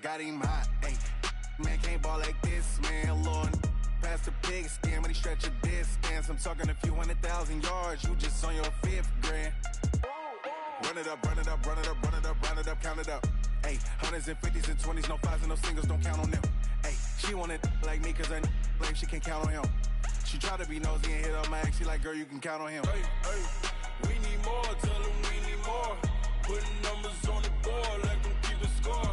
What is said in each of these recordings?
got him hot, ayy. Man can't ball like this, man, Lord. Past the pig skin, but he stretch a distance. I'm talking a few 100,000 yards, you just on your 5th grand. Run it up, run it up, run it up, run it up, round it up, count it up. Ayy, hundreds and 50s and 20s, no 5s and no singles, don't count on them. Ayy, she want it like me, cause her like she can't count on him. She try to be nosy and hit up my ex, she like, girl, you can count on him. Hey, hey, we need more, tell them we need more. Putting numbers on the board, like them keep a score.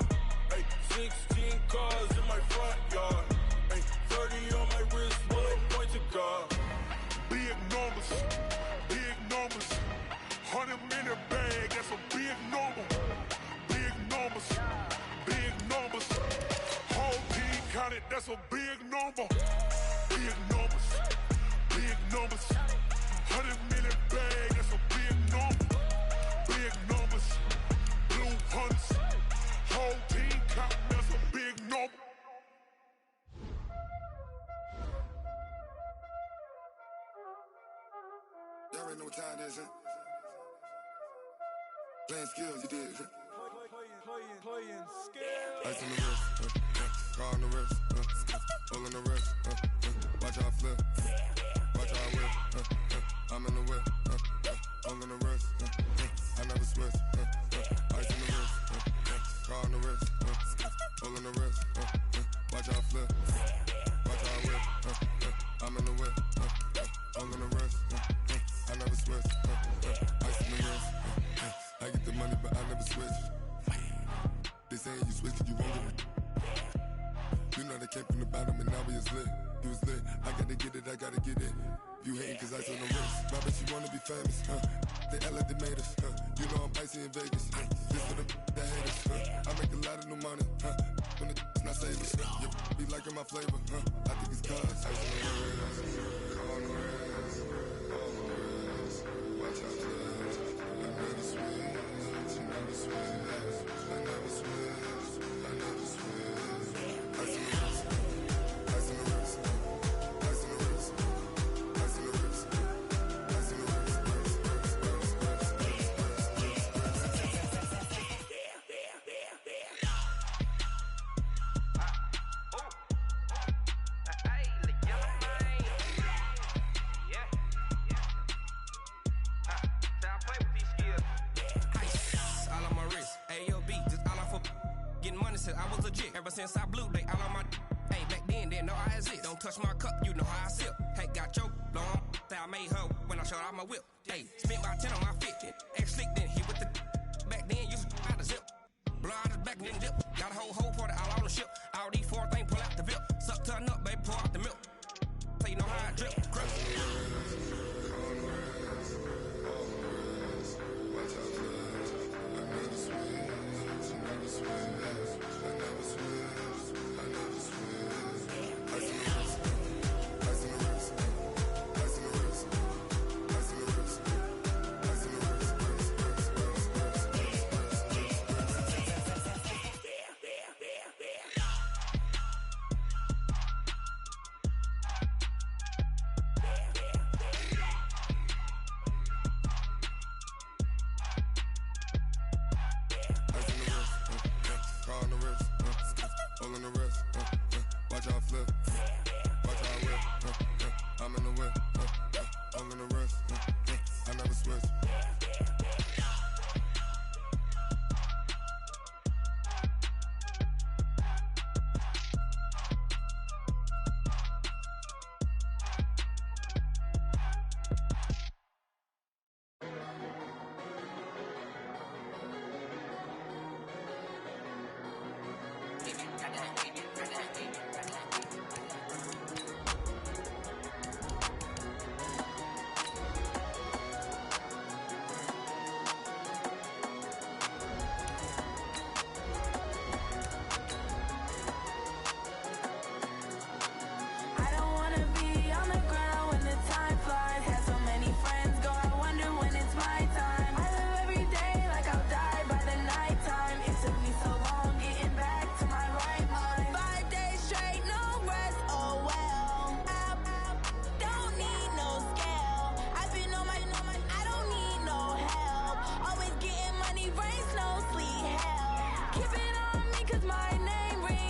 Hey, 16 cars in my front yard. Hey, 30 on my wrist, one point to God. Big numbers, big numbers. 100 minute bag, that's a big number. Big numbers, big numbers. Whole team counted, that's a big number. Big numbers, big numbers. 100 minute bag, that's a big number. Big numbers, blue hunts. Whole team counting, that's a big number. Y'all already know what time it is, huh? Playing skills, you did. Playing skills. Ice on the wrist, car on the wrist, pull on the wrist, watch how I flip, watch how I whip, I'm in the whip, pull on the wrist, I never switch, ice on the wrist, car on the wrist, pull on the wrist, watch how I flip, watch how I whip, I'm in the whip, pull on the wrist, I never switch, ice on the wrist, I get the money but I never switch. They saying you switch and you won't get it. You know they came from the bottom and now we is lit. You was lit, I gotta get it, I gotta get it. You hating cause ice on the wrist. My bitch, you wanna be famous, They act like they made us, You know I'm icy in Vegas, This for the that hate us, I make a lot of new money, When it's not saving, You be liking my flavor, I think it's cause ice on the wrist, on the wrist, on the wrist. Watch out, cuz I never switch, you never switch. I never switch, I never switch. Ice on the wrist, ice on the wrist, ice on the wrist, ice on the wrist, ice on the wrist, I was legit. Ever since I blew, they all on my hey, back then, didn't know I exist. Don't touch my cup, you know how I sip. Hey, got your long, say I made her when I showed out my whip. Hey, spent my 10 on my 50. Ex slick, then hit with the back then, used to out the zip. Blow out his back, then dip. Got a whole party all on the ship. All these 4 things, pull out the VIP. Suck, turn up, baby, pour out the milk. So you know how I drip. Grip.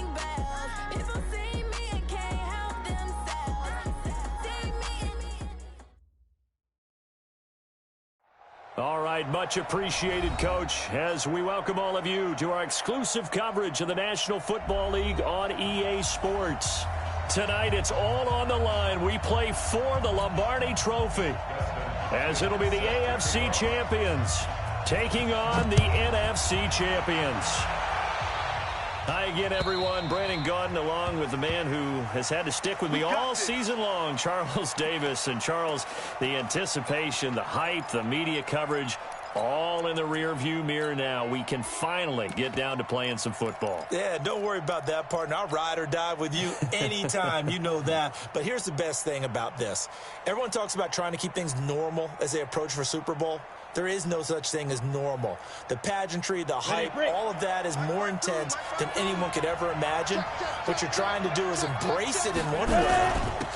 ring bells. People see me and can't help themselves. See me and All right, much appreciated, Coach, as we welcome all of you to our exclusive coverage of the National Football League on EA Sports. Tonight, it's all on the line. We play for the Lombardi Trophy, as it'll be the AFC champions taking on the NFC champions. Hi again, everyone. Brandon Gaudin along with the man who has had to stick with me all season long, Charles Davis. And Charles, the anticipation, the hype, the media coverage, all in the rearview mirror now. We can finally get down to playing some football. Yeah, don't worry about that, partner. I'll ride or die with you anytime. You know that. But here's the best thing about this. Everyone talks about trying to keep things normal as they approach for Super Bowl. There is no such thing as normal. The pageantry, the hype, all of that is more intense than anyone could ever imagine. What you're trying to do is embrace it in one way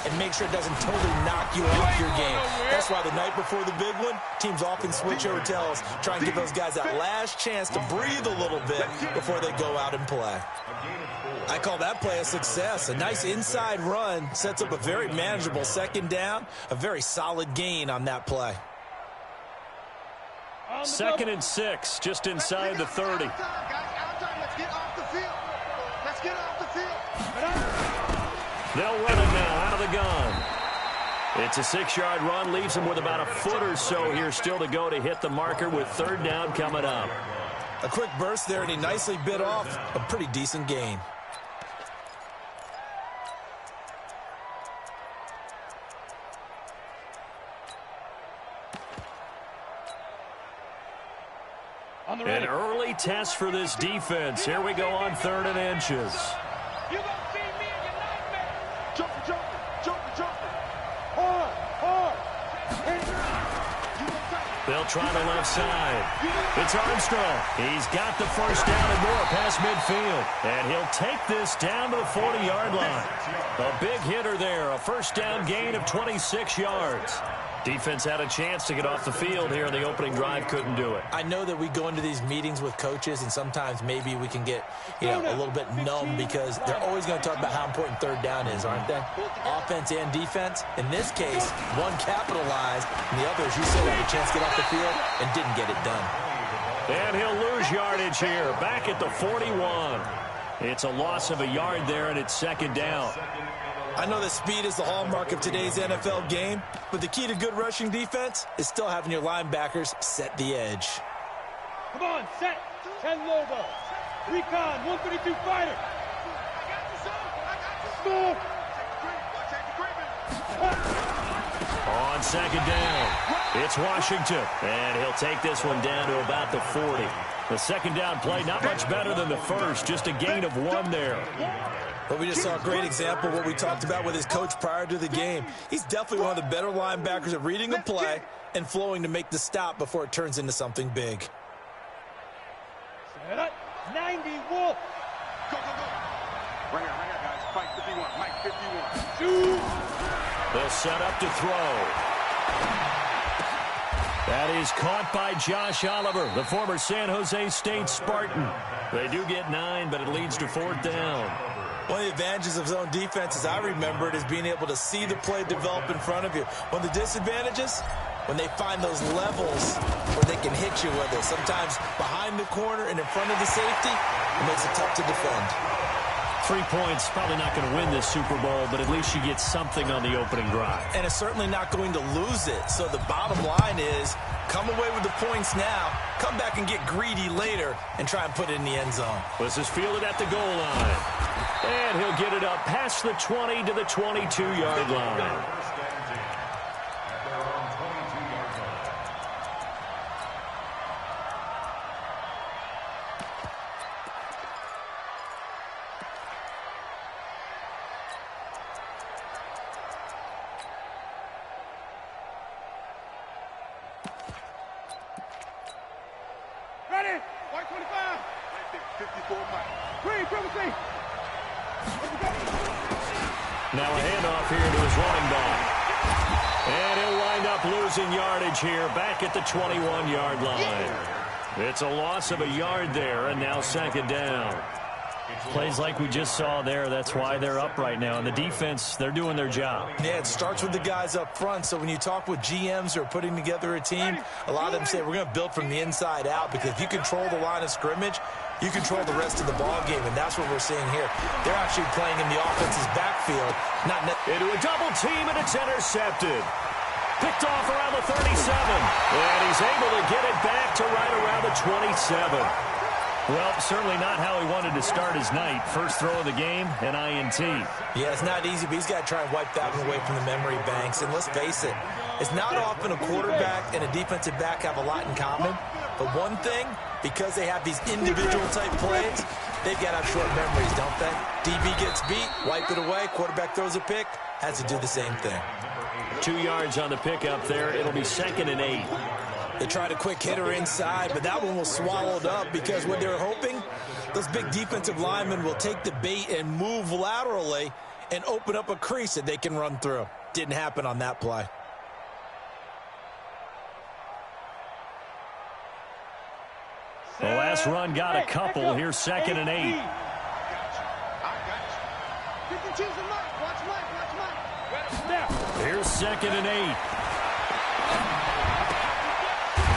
and make sure it doesn't totally knock you off your game. That's why the night before the big one, teams often switch hotels, try and give those guys that last chance to breathe a little bit before they go out and play. I call that play a success. A nice inside run sets up a very manageable second down, a very solid gain on that play. 2nd and 6, just inside the 30. Let's get off the field. Let's get off the field. They'll run it now out of the gun. It's a 6-yard run, leaves them with about a foot or so here still to go to hit the marker with 3rd down coming up. A quick burst there, and he nicely bit off a pretty decent gain. An early test for this defense. Here we go on 3rd and inches. You gonna see me in your nightmare. Jumping. Hard. They'll try the left side. It's Armstrong. He's got the first down and more past midfield. And he'll take this down to the 40-yard line. A big hitter there. A first down gain of 26 yards. Defense had a chance to get off the field here in the opening drive, couldn't do it. I know that we go into these meetings with coaches, and sometimes maybe we can get, a little bit numb because they're always going to talk about how important 3rd down is, aren't they? Offense and defense. In this case, one capitalized, and the others, you said, had a chance to get off the field and didn't get it done. And he'll lose yardage here, back at the 41. It's a loss of a yard there, and it's 2nd down. I know that speed is the hallmark of today's NFL game, but the key to good rushing defense is still having your linebackers set the edge. Come on, set. 10 Lobo. Recon, 132 fighter. Move. On 2nd down, it's Washington, and he'll take this one down to about the 40. The 2nd down play, not much better than the first, just a gain of 1 there. But we just saw a great example of what we talked about with his coach prior to the game. He's definitely one of the better linebackers at reading a play and flowing to make the stop before it turns into something big. Set up. 90 Wolf. Go. Right here, guys. Mike 51. Mike 51. Shoot. They'll set up to throw. That is caught by Josh Oliver, the former San Jose State Spartan. They do get 9, but it leads to 4th down. One of the advantages of zone defense, as I remember it, is being able to see the play develop in front of you. One of the disadvantages, when they find those levels where they can hit you with it. Sometimes behind the corner and in front of the safety, it makes it tough to defend. 3 points, probably not going to win this Super Bowl, but at least you get something on the opening drive. And it's certainly not going to lose it. So the bottom line is, come away with the points now, come back and get greedy later, and try and put it in the end zone. This is fielded at the goal line. And he'll get it up past the 20 to the 22-yard line. Ready. White 25. 54 Mike. Green, privacy. Now a handoff here to his running back. And he'll wind up losing yardage here back at the 21-yard line. It's a loss of a yard there, and now 2nd down. Plays like we just saw there. That's why they're up right now. And the defense, they're doing their job. Yeah, it starts with the guys up front. So when you talk with GMs who are putting together a team, a lot of them say we're going to build from the inside out, because if you control the line of scrimmage, you control the rest of the ball game, and that's what we're seeing here. They're actually playing in the offense's backfield. Into a double team, and it's intercepted. Picked off around the 37. And he's able to get it back to right around the 27. Well, certainly not how he wanted to start his night. First throw of the game, an INT. Yeah, it's not easy, but he's got to try and wipe that one away from the memory banks. And let's face it, it's not often a quarterback and a defensive back have a lot in common. But one thing, because they have these individual-type plays, they've got to have short memories, don't they? DB gets beat, wipe it away, quarterback throws a pick, has to do the same thing. 2 yards on the pickup there. It'll be 2nd and 8. They tried a quick hitter inside, but that one was swallowed up, because what they were hoping, those big defensive linemen will take the bait and move laterally and open up a crease that they can run through. Didn't happen on that play. The last run got a couple. Here's 2nd and 8. Here's 2nd and 8.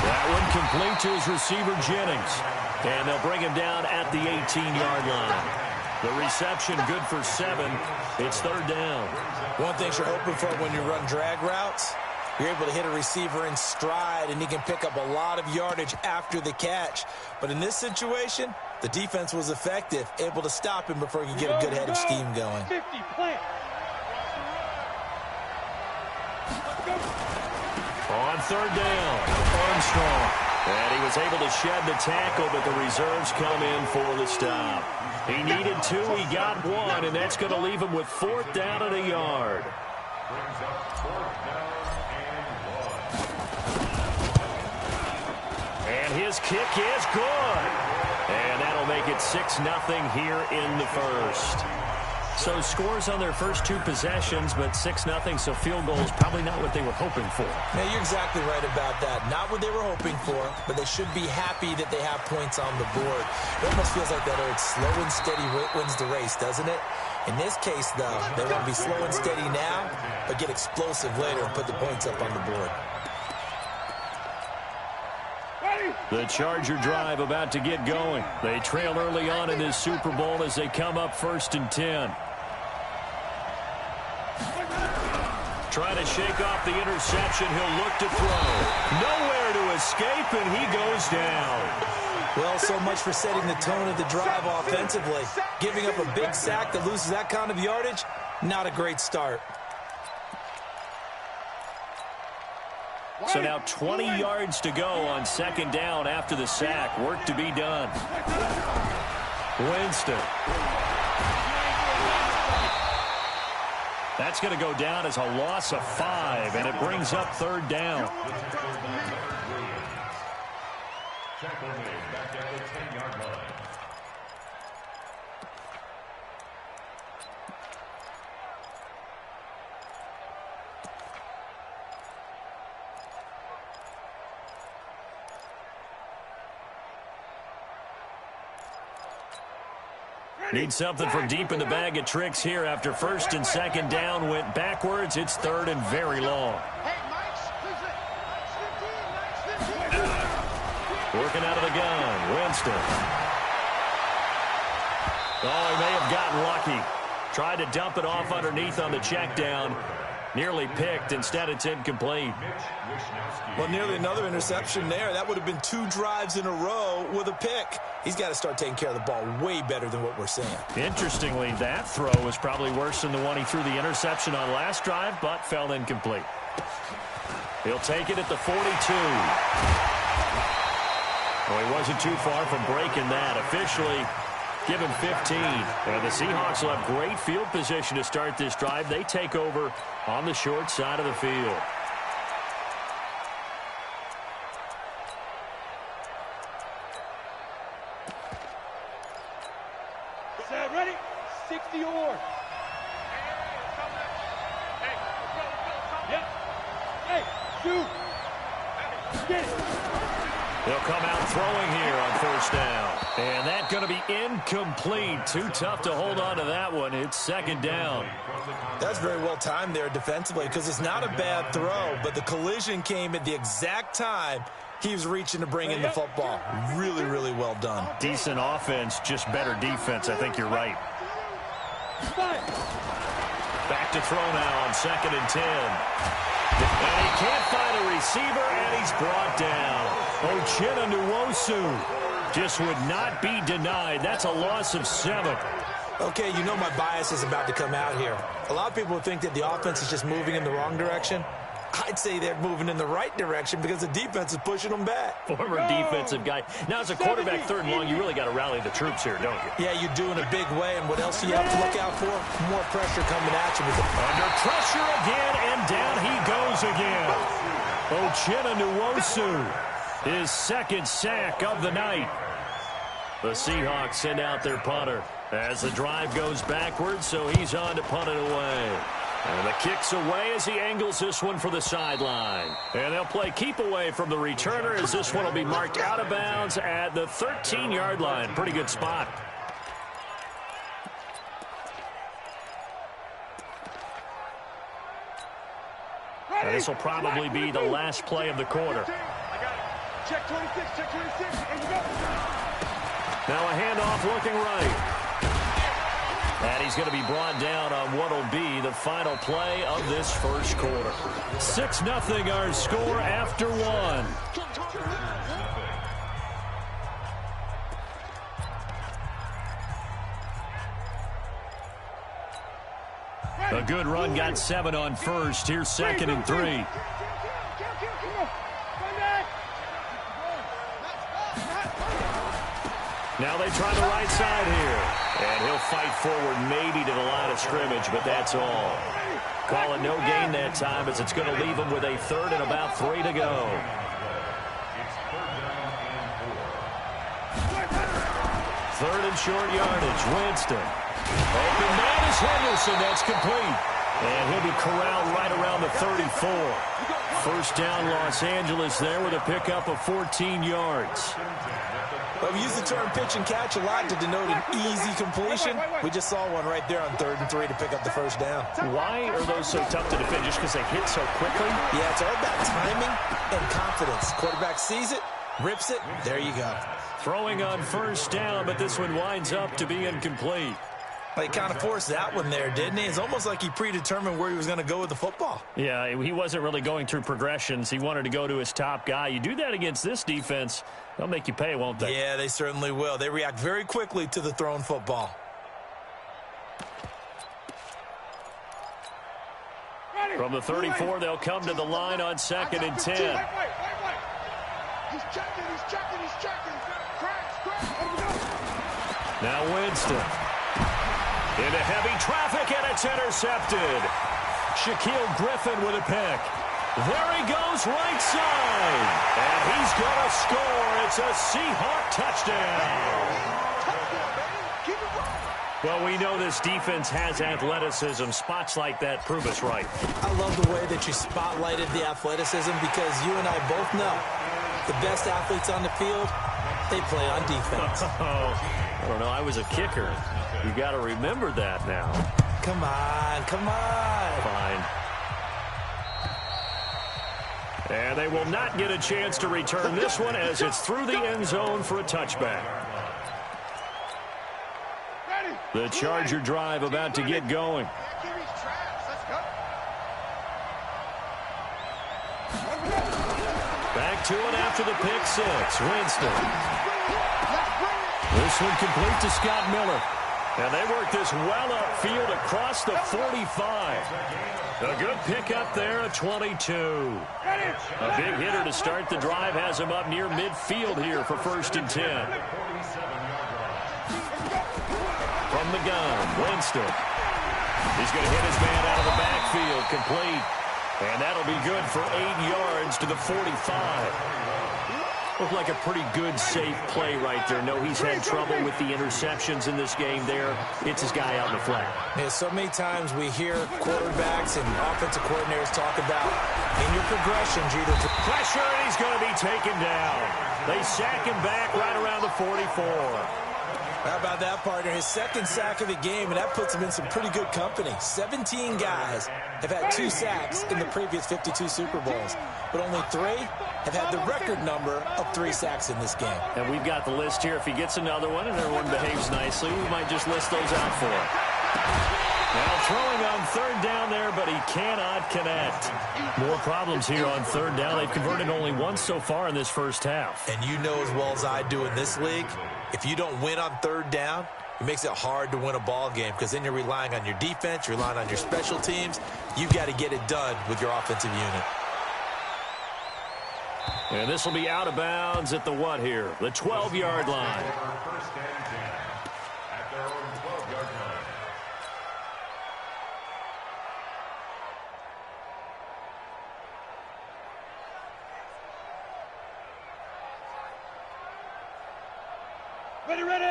That one complete to his receiver, Jennings. And they'll bring him down at the 18-yard line. The reception good for 7. It's 3rd down. One thing you're hoping for when you run drag routes, you're able to hit a receiver in stride, and he can pick up a lot of yardage after the catch. But in this situation, the defense was effective, able to stop him before he could get a good head of steam going. 50, plant. On 3rd down, Armstrong. And he was able to shed the tackle, but the reserves come in for the stop. He needed 2, he got 1, and that's going to leave him with 4th down and a yard. And his kick is good. And that'll make it 6-0 here in the first. So scores on their first 2 possessions, but 6-0, so field goal is probably not what they were hoping for. Yeah, you're exactly right about that. Not what they were hoping for, but they should be happy that they have points on the board. It almost feels like that old slow and steady wins the race, doesn't it? In this case, though, they want to be slow and steady now, but get explosive later and put the points up on the board. The Charger drive about to get going. They trail early on in this Super Bowl as they come up 1st and 10. Trying to shake off the interception. He'll look to throw. Nowhere to escape, and he goes down. Well, so much for setting the tone of the drive offensively. Giving up a big sack that loses that kind of yardage, not a great start. So now 20 yards to go on 2nd down after the sack. Work to be done. Winston. That's going to go down as a loss of 5, and it brings up 3rd down. Back at the 10-yard line. Need something from deep in the bag of tricks here after 1st and 2nd down went backwards. It's 3rd and very long. Working out of the gun, Winston. Oh, he may have gotten lucky. Tried to dump it off underneath on the check down. Nearly picked. Instead, it's incomplete. Well, nearly another interception there. That would have been 2 drives in a row with a pick. He's got to start taking care of the ball way better than what we're seeing. Interestingly, that throw was probably worse than the one he threw the interception on last drive, but fell incomplete. He'll take it at the 42. Well, he wasn't too far from breaking that. Officially, give him 15. And the Seahawks will have great field position to start this drive. They take over on the short side of the field. Set, ready? 60 or. Yep. Hey, shoot. Get it. They'll come out throwing here on first down. And that's going to be incomplete. Too tough to hold on to that one. It's second down. That's very well timed there defensively because it's not a bad throw, but the collision came at the exact time he was reaching to bring in the football. Really, really well done. Decent offense, just better defense. I think you're right. Back to throw now on 2nd and 10. And he can't find a receiver, and he's brought down. Uchenna Nwosu just would not be denied. That's a loss of 7. Okay, you know my bias is about to come out here. A lot of people think that the offense is just moving in the wrong direction. I'd say they're moving in the right direction because the defense is pushing them back. Former defensive guy. Now, as a quarterback 3rd and long, you really got to rally the troops here, don't you? Yeah, you do in a big way. And what else do you have to look out for? More pressure coming at you. Under pressure again, and down he goes again. Uchenna Nwosu, his 2nd sack of the night. The Seahawks send out their punter as the drive goes backwards, so he's on to punt it away. And the kick's away as he angles this one for the sideline. And they'll play keep away from the returner as this one will be marked out of bounds at the 13-yard line. Pretty good spot. This will probably be the last play of the quarter. I got it. Check 26, check 26, and you go. Now a handoff looking right. And he's going to be brought down on what will be the final play of this first quarter. 6-0 our score after 1. A good run got 7 on first. Here's 2nd and 3. Now they try the right side here. And he'll fight forward maybe to the line of scrimmage, but that's all. Call it no gain that time as it's going to leave him with a 3rd and about 3 to go. 3rd and short yardage. Winston. Open man is Henderson. That's complete. And he'll be corralled right around the 34. First down Los Angeles there with a pickup of 14 yards. Well, we use the term pitch and catch a lot to denote an easy completion. We just saw one right there on 3rd and 3 to pick up the first down. Why are those so tough to defend? Just because they hit so quickly? Yeah, it's all about timing and confidence. Quarterback sees it, rips it, there you go. Throwing on first down, but this one winds up to be incomplete. He kind of forced that one there, didn't he? It's almost like he predetermined where he was going to go with the football. Yeah, he wasn't really going through progressions. He wanted to go to his top guy. You do that against this defense, they'll make you pay, won't they? Yeah, they certainly will. They react very quickly to the thrown football. From the 34, they'll come to the line on 2nd and 10. He's checking. Now Winston. Into heavy traffic, and it's intercepted. Shaquille Griffin with a pick. There he goes, right side. And he's going to score. It's a Seahawk touchdown. Well, we know this defense has athleticism. Spots like that prove us right. I love the way that you spotlighted the athleticism because you and I both know the best athletes on the field, they play on defense. I don't know. I was a kicker. You got to remember that now. Come on. Fine. And they will not get a chance to return this one as it's through the end zone for a touchback. The Charger drive about to get going. Back to it after the pick six. Winston. This one complete to Scott Miller. And they work this well upfield across the 45. A good pickup there at 22. A big hitter to start the drive has him up near midfield here for 1st and 10. From the gun, Winston. He's going to hit his man out of the backfield, complete. And that'll be good for 8 yards to the 45. Looked like a pretty good, safe play right there. No, he's had trouble with the interceptions in this game there. It's his guy out in the flat. Yeah, so many times we hear quarterbacks and offensive coordinators talk about in your progressions, either pressure, and he's going to be taken down. They sack him back right around the 44. How about that, partner? His second sack of the game, and that puts him in some pretty good company. 17 guys have had 2 sacks in the previous 52 Super Bowls, but only 3 have had the record number of 3 sacks in this game. And we've got the list here. If he gets another one and everyone behaves nicely, we might just list those out for him. Now throwing on third down there, but he cannot connect. More problems here on third down. They've converted only once so far in this first half. And you know as well as I do in this league, if you don't win on third down, it makes it hard to win a ball game because then you're relying on your defense, you're relying on your special teams. You've got to get it done with your offensive unit. And this will be out of bounds at the what here? The 12-yard line.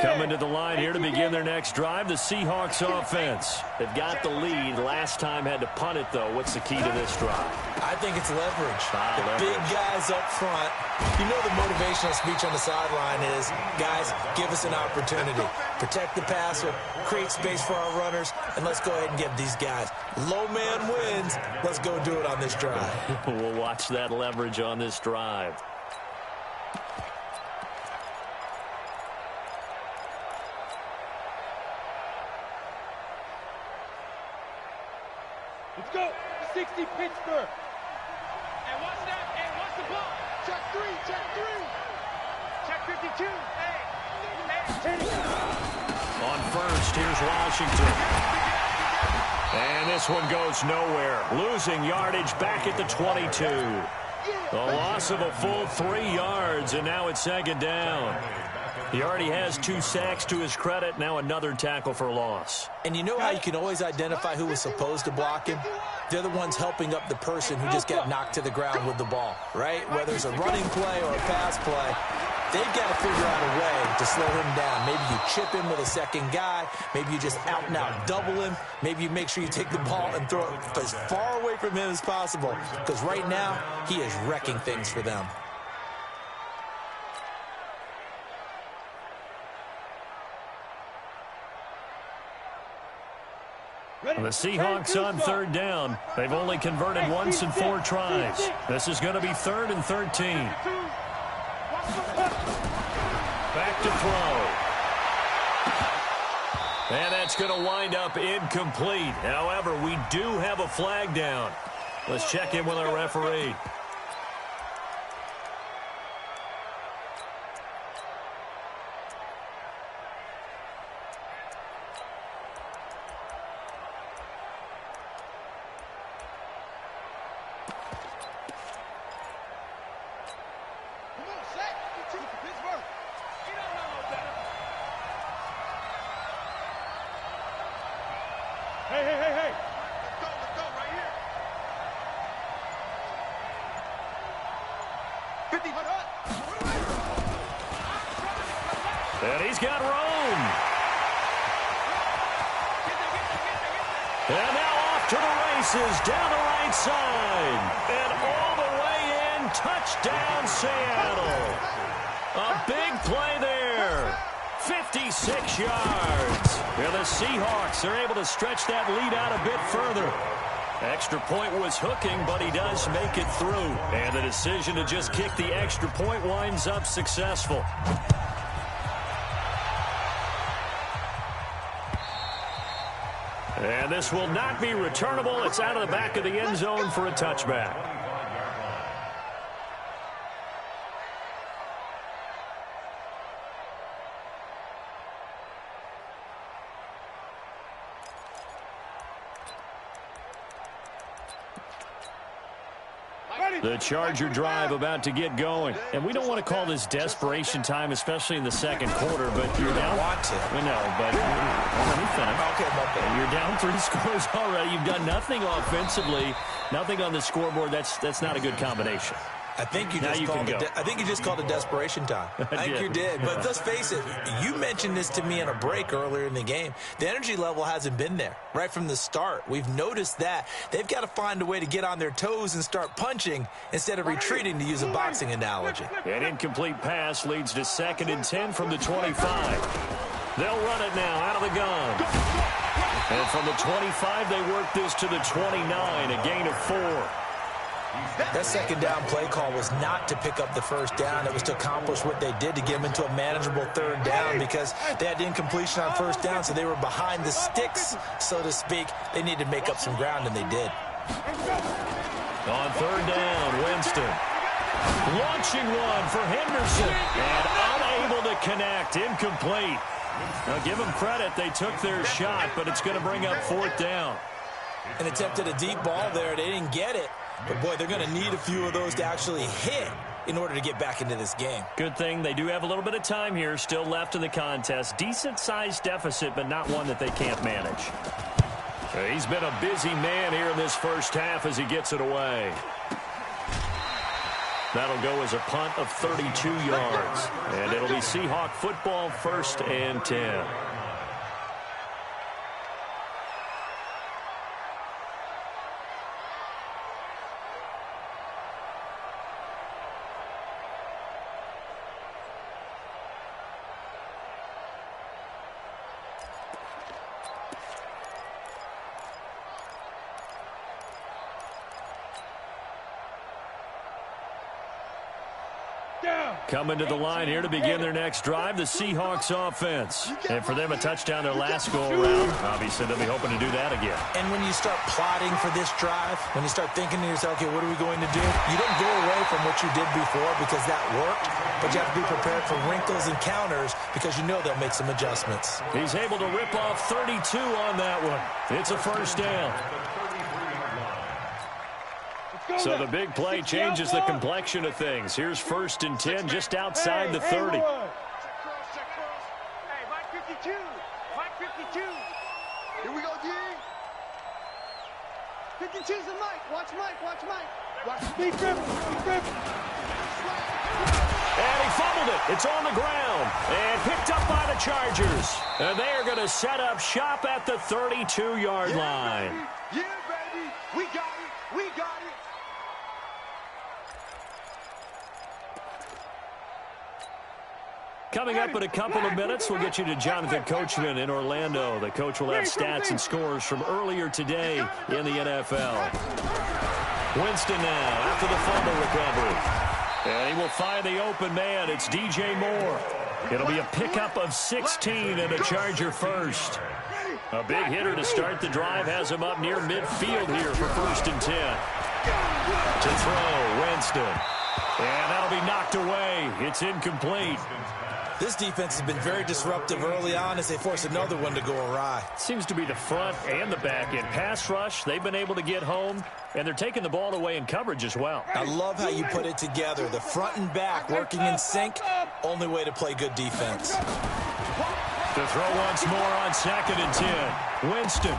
Coming to the line here to begin their next drive, the Seahawks offense. They've got the lead. Last time had to punt it, though. What's the key to this drive? I think it's leverage. The big guys up front. You know the motivational speech on the sideline is, guys, give us an opportunity. Protect the passer, create space for our runners, and let's go ahead and give these guys. Low man wins. Let's go do it on this drive. We'll watch that leverage on this drive. Let's go. 60 Pittsburgh. And watch that. And watch the ball. Check 3. Check 3. Check 52. Hey. On first, here's Washington. And this one goes nowhere. Losing yardage back at the 22. The loss of a full 3 yards, and now it's second down. He already has 2 sacks to his credit. Now another tackle for loss. And you know how you can always identify who was supposed to block him? They're the ones helping up the person who just got knocked to the ground with the ball, right? Whether it's a running play or a pass play, they've got to figure out a way to slow him down. Maybe you chip him with a second guy. Maybe you just out and out double him. Maybe you make sure you take the ball and throw it as far away from him as possible. Because right now, he is wrecking things for them. The Seahawks on third down. They've only converted once in 4 tries. This is going to be 3rd and 13. Back to throw. And that's going to wind up incomplete. However, we do have a flag down. Let's check in with our referee. Hey. Let's go right here. 50. And he's got room. And now off to the races down the right side. And all the way in, touchdown Seattle. A big play there. 56 yards. Yeah, the Seahawks are able to stretch that lead out a bit further. Extra point was hooking, but he does make it through. And the decision to just kick the extra point winds up successful. And this will not be returnable. It's out of the back of the end zone for a touchback. The Charger drive about to get going. And we don't want to call this desperation time, especially in the second quarter, but you're down. We know, but let me finish. You're down 3 scores already. You've done nothing offensively, nothing on the scoreboard. That's not a good combination. I think you just called a desperation time. I think you did. But let's face it, you mentioned this to me in a break earlier in the game. The energy level hasn't been there right from the start. We've noticed that. They've got to find a way to get on their toes and start punching instead of retreating, to use a boxing analogy. An incomplete pass leads to 2nd and 10 from the 25. They'll run it now out of the gun. And from the 25, they work this to the 29, a gain of 4. That second down play call was not to pick up the first down. It was to accomplish what they did, to get them into a manageable 3rd down, because they had incompletion on 1st down, so they were behind the sticks, so to speak. They needed to make up some ground, and they did. On 3rd down, Winston. Launching one for Henderson, and unable to connect, incomplete. Now, give them credit. They took their shot, but it's going to bring up 4th down. And attempted a deep ball there. They didn't get it. But, boy, they're going to need a few of those to actually hit in order to get back into this game. Good thing they do have a little bit of time here still left in the contest. Decent-sized deficit, but not one that they can't manage. He's been a busy man here in this first half as he gets it away. That'll go as a punt of 32 yards. And it'll be Seahawk football, 1st and 10. Coming to the line here to begin their next drive, the Seahawks offense. And for them, a touchdown their last go-around. Obviously, they'll be hoping to do that again. And when you start plotting for this drive, when you start thinking to yourself, okay, what are we going to do? You don't go away from what you did before because that worked, but you have to be prepared for wrinkles and counters because you know they'll make some adjustments. He's able to rip off 32 on that one. It's a 1st down. So the big play changes the complexion of things. Here's 1st and 10 just outside the 30. Hey, Mike 52. Mike 52. Here we go, D. 52's the Mike. Watch Mike. Watch Mike. Watch Steve Griffin. Steve Griffin. And he fumbled it. It's on the ground. And picked up by the Chargers. And they are going to set up shop at the 32-yard line. Yeah, baby. We got it. We got it. Coming up in a couple of minutes, we'll get you to Jonathan Coachman in Orlando. The coach will have stats and scores from earlier today in the NFL. Winston now after the fumble recovery. And he will find the open man. It's DJ Moore. It'll be a pickup of 16 and a Charger first. A big hitter to start the drive has him up near midfield here for 1st and 10. To throw, Winston. And that'll be knocked away. It's incomplete. This defense has been very disruptive early on as they force another one to go awry. Seems to be the front and the back end. Pass rush, they've been able to get home, and they're taking the ball away in coverage as well. I love how you put it together. The front and back working in sync, only way to play good defense. To throw once more on 2nd and 10. Winston.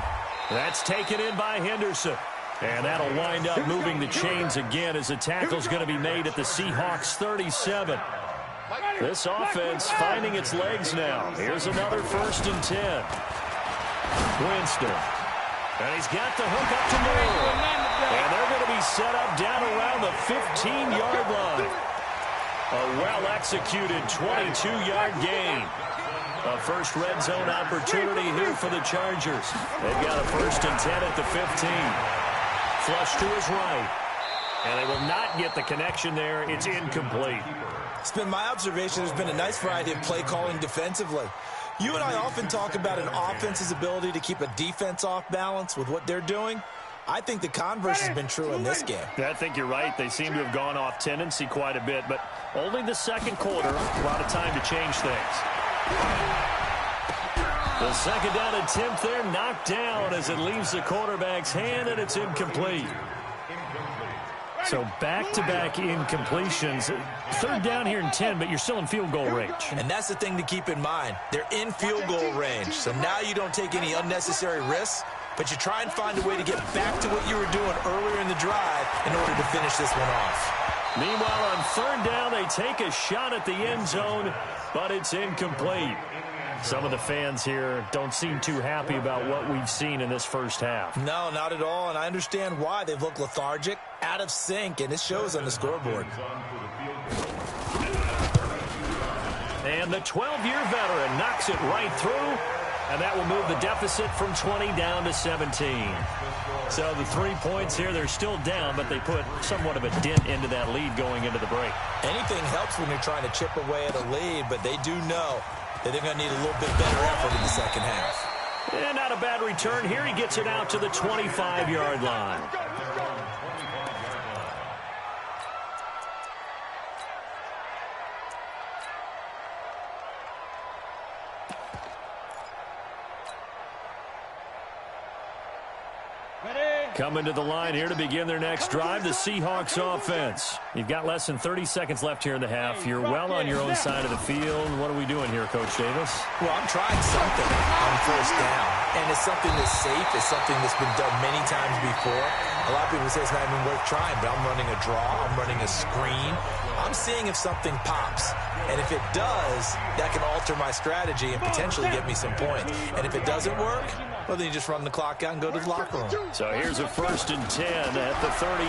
That's taken in by Henderson. And that'll wind up moving the chains again as the tackle's going to be made at the Seahawks 37. This offense finding its legs now. Here's another 1st and 10. Winston. And he's got the hook up to Moore. And they're going to be set up down around the 15-yard line. A well-executed 22-yard gain. A first red zone opportunity here for the Chargers. They've got a 1st and 10 at the 15. Flush to his right. And they will not get the connection there. It's incomplete. It's been my observation there's been a nice variety of play calling defensively. You and I often talk about an offense's ability to keep a defense off balance with what they're doing. I think the converse has been true in this game. I think you're right. They seem to have gone off tendency quite a bit, but only the 2nd quarter, a lot of time to change things. The 2nd down attempt there knocked down as it leaves the quarterback's hand, and it's incomplete. So back-to-back incompletions. 3rd down here and 10, but you're still in field goal range. And that's the thing to keep in mind. They're in field goal range. So now you don't take any unnecessary risks, but you try and find a way to get back to what you were doing earlier in the drive in order to finish this one off. Meanwhile, on third down, they take a shot at the end zone, but it's incomplete. Some of the fans here don't seem too happy about what we've seen in this first half. No, not at all, and I understand why. They've looked lethargic, out of sync, and it shows on the scoreboard. And the 12-year veteran knocks it right through, and that will move the deficit from 20 down to 17. So the 3 points here, they're still down, but they put somewhat of a dent into that lead going into the break. Anything helps when you're trying to chip away at a lead, but they do know that they're going to need a little bit better effort in the second half. And not a bad return here. He gets it out to the 25-yard line. Coming to the line here to begin their next drive, the Seahawks offense. You've got less than 30 seconds left here in the half. You're well on your own side of the field. What are we doing here, Coach Davis? Well, I'm trying something on first down, and it's something that's safe. It's something that's been done many times before. A lot of people say it's not even worth trying, but I'm running a draw. I'm running a screen. I'm seeing if something pops, and if it does, that can alter my strategy and potentially get me some points. And if it doesn't work, well, then you just run the clock out and go to the locker room. So here's a 1st and 10 at the 38.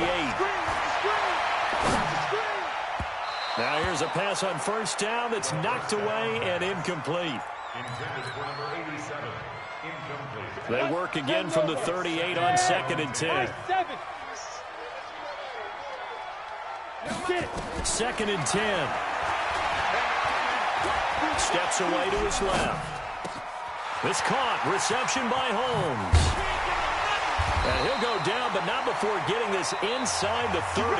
Now here's a pass on first down that's knocked away and incomplete. They work again from the 38 on 2nd and 10. 2nd and 10. Steps away to his left. It's caught. Reception by Holmes. And he'll go down, but not before getting this inside the 30.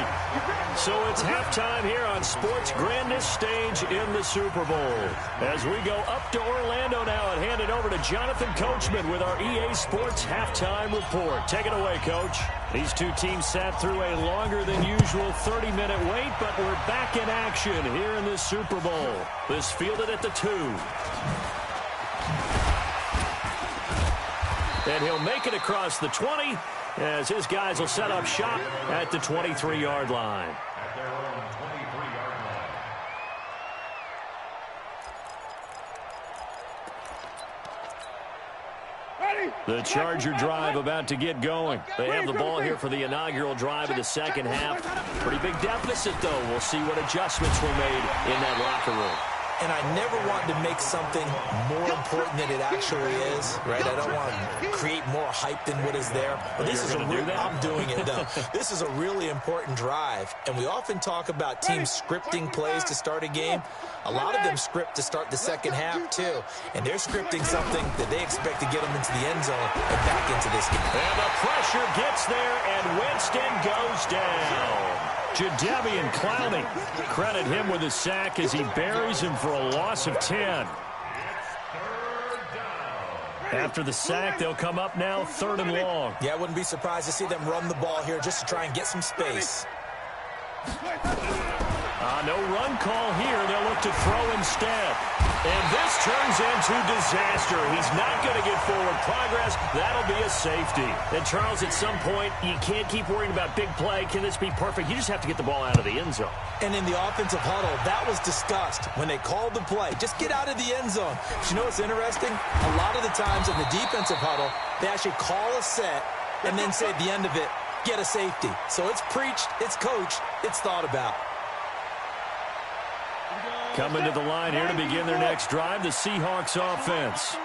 So it's halftime here on sports' grandest stage in the Super Bowl. As we go up to Orlando now and hand it over to Jonathan Coachman with our EA Sports Halftime Report. Take it away, Coach. These two teams sat through a longer than usual 30-minute wait, but we're back in action here in this Super Bowl. This fielded at the 2. And he'll make it across the 20 as his guys will set up shop at the 23-yard line. The Charger drive about to get going. They have the ball here for the inaugural drive of the second half. Pretty big deficit, though. We'll see what adjustments were made in that locker room. And I never want to make something more important than it actually is, right? I don't want to create more hype than what is there. But this is a real, I'm doing it, though. This is a really important drive. And we often talk about teams scripting plays to start a game. A lot of them script to start the second half, too. And they're scripting something that they expect to get them into the end zone and back into this game. And the pressure gets there, and Winston goes down. Jadeveon Clowney, credit him with a sack as he buries him for a loss of 10. After the sack, they'll come up now 3rd and long. Yeah, I wouldn't be surprised to see them run the ball here just to try and get some space. No run call here. They'll look to throw instead. And this turns into disaster. He's not going to get forward progress. That'll be a safety. And, Charles, at some point, you can't keep worrying about big play. Can this be perfect? You just have to get the ball out of the end zone. And in the offensive huddle, that was discussed when they called the play. Just get out of the end zone. But you know what's interesting? A lot of the times in the defensive huddle, they actually call a set and then say at the end of it, get a safety. So it's preached, it's coached, it's thought about. Coming to the line here to begin their next drive, the Seahawks offense.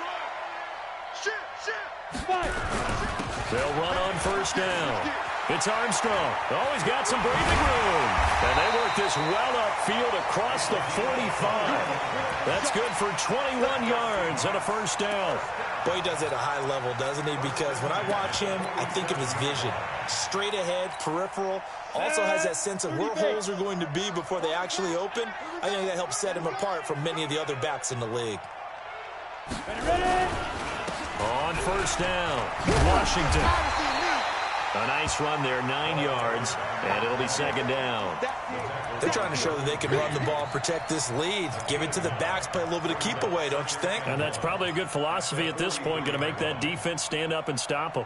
They'll run on first down. It's Armstrong. Always got some breathing room. And they work this well upfield across the 45. That's good for 21 yards and a first down. Boy, he does it at a high level, doesn't he? Because when I watch him, I think of his vision. Straight ahead, peripheral. Also has that sense of where holes are going to be before they actually open. I think that helps set him apart from many of the other backs in the league. On first down, Washington. A nice run there, 9 yards, and it'll be second down. They're trying to show that they can run the ball and protect this lead. Give it to the backs, play a little bit of keep away, don't you think? And that's probably a good philosophy at this point, going to make that defense stand up and stop them.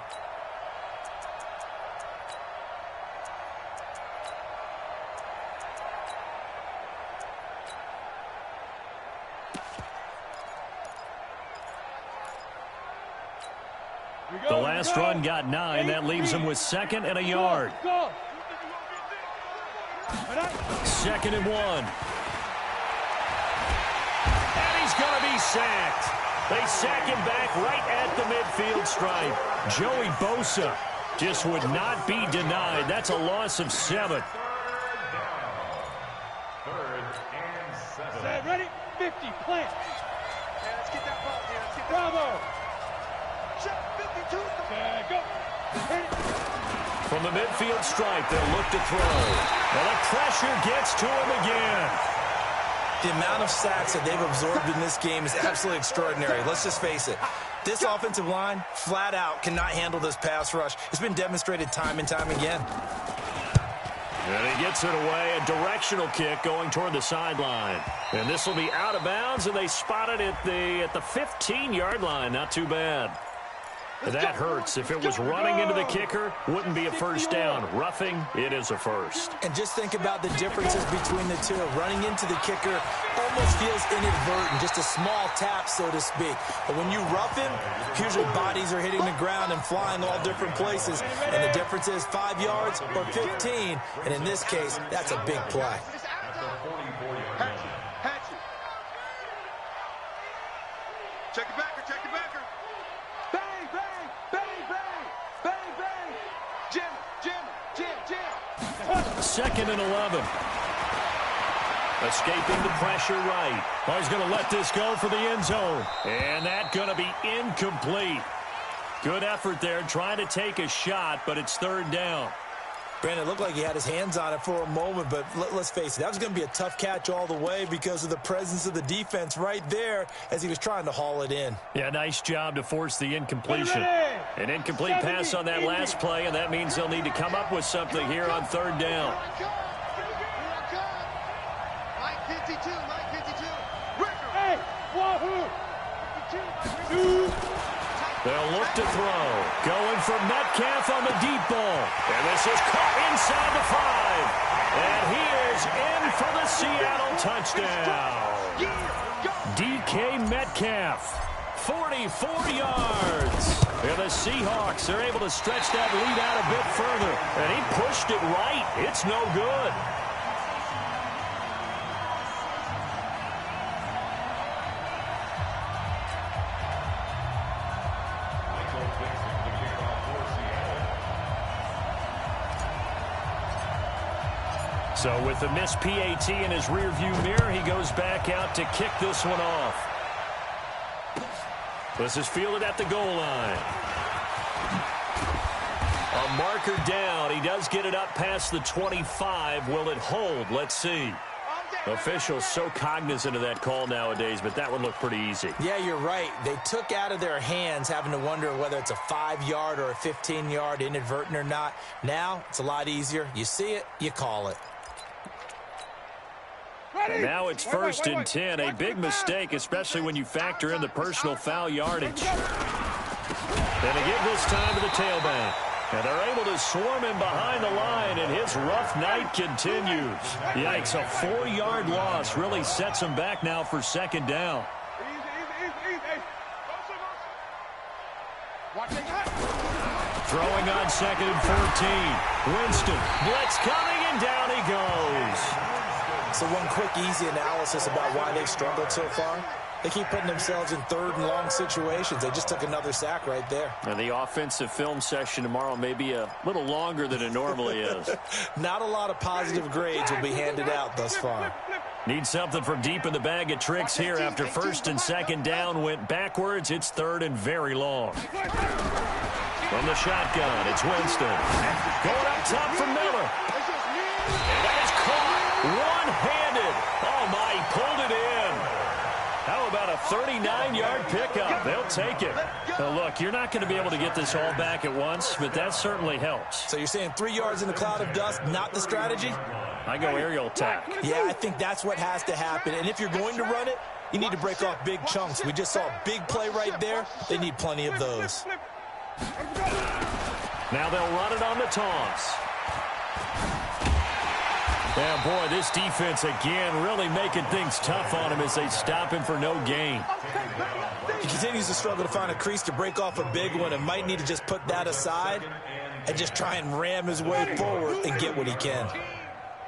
The last run got 9. That leaves him with 2nd and a yard. 2nd and 1. And he's going to be sacked. They sack him back right at the midfield stripe. Joey Bosa just would not be denied. That's a loss of 7. Ready? 50, plant. Yeah, let's get that ball here. Let's get that Bravo. Shot 52. Go. Hit it. From the midfield stripe, they'll look to throw. And the pressure gets to him again. The amount of sacks that they've absorbed in this game is absolutely extraordinary. Let's just face it. This offensive line, flat out, cannot handle this pass rush. It's been demonstrated time and time again. And he gets it away. A directional kick going toward the sideline. And this will be out of bounds, and they spot it at the 15-yard line. Not too bad. That hurts. If it was running into the kicker, wouldn't be a first down. Roughing, it is a first. And just think about the differences between the two. Running into the kicker almost feels inadvertent, just a small tap, so to speak. But when you rough him, usually bodies are hitting the ground and flying all different places. And the difference is 5 yards or 15. And in this case, that's a big play. Check it backer, check it backer. Bang, bang, bang, bang, bang, bang. Jim, Jim, Jim, Jim. 2nd and 11. Escaping the pressure right. Oh, he's going to let this go for the end zone. And that's going to be incomplete. Good effort there, trying to take a shot, but it's 3rd down. Brandon, it looked like he had his hands on it for a moment, but let's face it, that was going to be a tough catch all the way because of the presence of the defense right there as he was trying to haul it in. Yeah, nice job to force the incompletion. An incomplete pass on that last play, and that means they'll need to come up with something here on 3rd down. Mike 52, Mike 52. Hey, wahoo! 52, They'll look to throw. Going for Metcalf on the deep ball. And this is caught inside the 5. And he is in for the Seattle touchdown. DK Metcalf, 44 yards. And the Seahawks are able to stretch that lead out a bit further. And he pushed it right. It's no good. So with the missed PAT in his rearview mirror, he goes back out to kick this one off. This is fielded at the goal line. A marker down. He does get it up past the 25. Will it hold? Let's see. Officials so cognizant of that call nowadays, but that would look pretty easy. Yeah, you're right. They took out of their hands having to wonder whether it's a 5-yard or a 15-yard, inadvertent or not. Now, it's a lot easier. You see it, you call it. And now it's 1st and 10. A big mistake, especially when you factor in the personal foul yardage. And they give this time to the tailback. And they're able to swarm him behind the line, and his rough night continues. Yikes, a 4-yard loss really sets him back now for 2nd down. Throwing on 2nd and 14. Winston, blitz coming, and down he goes. So one quick, easy analysis about why they've struggled so far. They keep putting themselves in 3rd and long situations. They just took another sack right there. And the offensive film session tomorrow may be a little longer than it normally is. Not a lot of positive grades will be handed out thus far. Need something from deep in the bag of tricks here after 1st and 2nd down went backwards. It's 3rd and very long. From the shotgun, it's Winston. Going up top for Miller. And that is caught one-handed. Oh, my, he pulled it in. How about a 39-yard pickup? They'll take it. Now, look, you're not going to be able to get this all back at once, but that certainly helps. So you're saying 3 yards in the cloud of dust, not the strategy? I go aerial attack. Yeah, I think that's what has to happen. And if you're going to run it, you need to break off big chunks. We just saw a big play right there. They need plenty of those. Now they'll run it on the toss. Yeah, boy, this defense again really making things tough on him as they stop him for no gain. He continues to struggle to find a crease to break off a big one and might need to just put that aside and just try and ram his way forward and get what he can.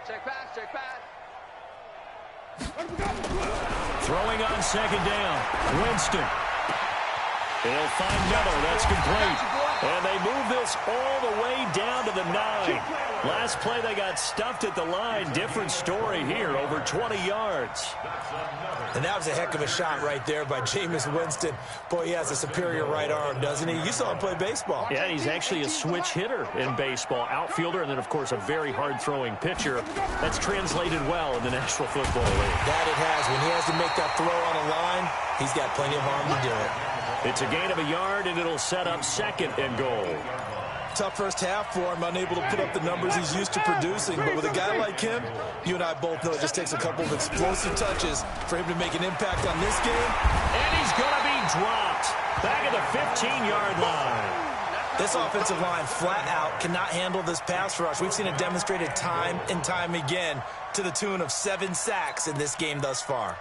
Check pass, check pass. Throwing on second down. Winston. He'll find Miller. That's complete. And they move this all the way down to the 9. Last play, they got stuffed at the line. Different story here, over 20 yards. And that was a heck of a shot right there by Jameis Winston. Boy, he has a superior right arm, doesn't he? You saw him play baseball. Yeah, he's actually a switch hitter in baseball. Outfielder, and then, of course, a very hard-throwing pitcher. That's translated well in the National Football League. That it has. When he has to make that throw on a line, he's got plenty of arm to do it. It's a gain of a yard, and it'll set up second and goal. Tough first half for him, unable to put up the numbers he's used to producing. But with a guy like him, you and I both know it just takes a couple of explosive touches for him to make an impact on this game. And he's going to be dropped back at the 15-yard line. This offensive line flat out cannot handle this pass rush. We've seen it demonstrated time and time again to the tune of 7 sacks in this game thus far.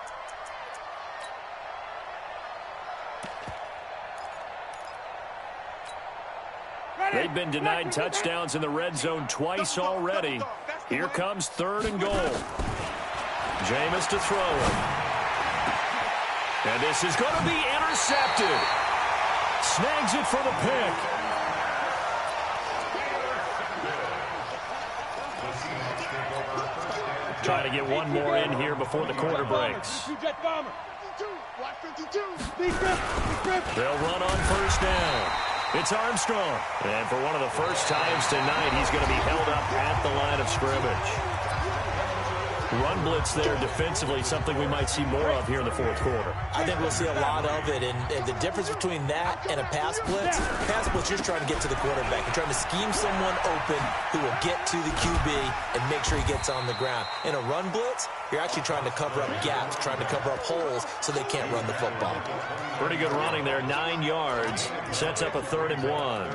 They've been denied touchdowns in the red zone twice already. Here comes third and goal. Jameis to throw it. And this is going to be intercepted. Snags it for the pick. Trying to get one more in here before the quarter breaks. They'll run on first down. It's Armstrong. And for one of the first times tonight, he's going to be held up at the line of scrimmage. Run blitz there defensively, something we might see more of here in the fourth quarter. I think we'll see a lot of it, and the difference between that and a pass blitz, you're trying to get to the quarterback. You're trying to scheme someone open who will get to the QB and make sure he gets on the ground. In a run blitz, you're actually trying to cover up gaps, trying to cover up holes so they can't run the football. Pretty good running there, 9 yards. Sets up a 3rd and 1.